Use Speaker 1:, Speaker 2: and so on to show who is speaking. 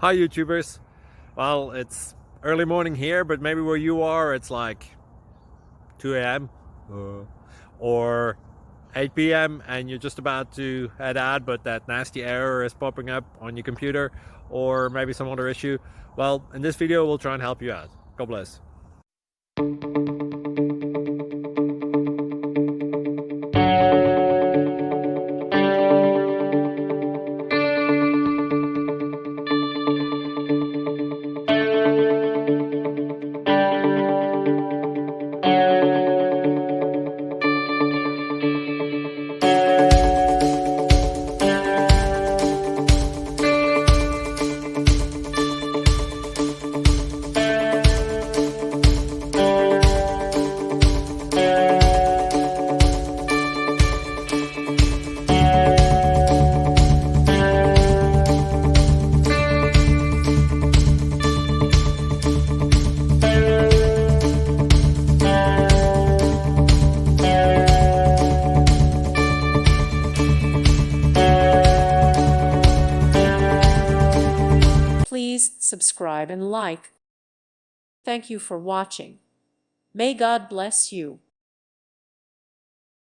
Speaker 1: Hi YouTubers. Well, it's early morning here, but maybe where you are it's like 2 a.m. or 8 p.m. and you're just about to head out, but that nasty error is popping up on your computer, or maybe some other issue. Well, in this video we'll try and help you out. God bless.
Speaker 2: Please subscribe and like. Thank you for watching. May God bless you.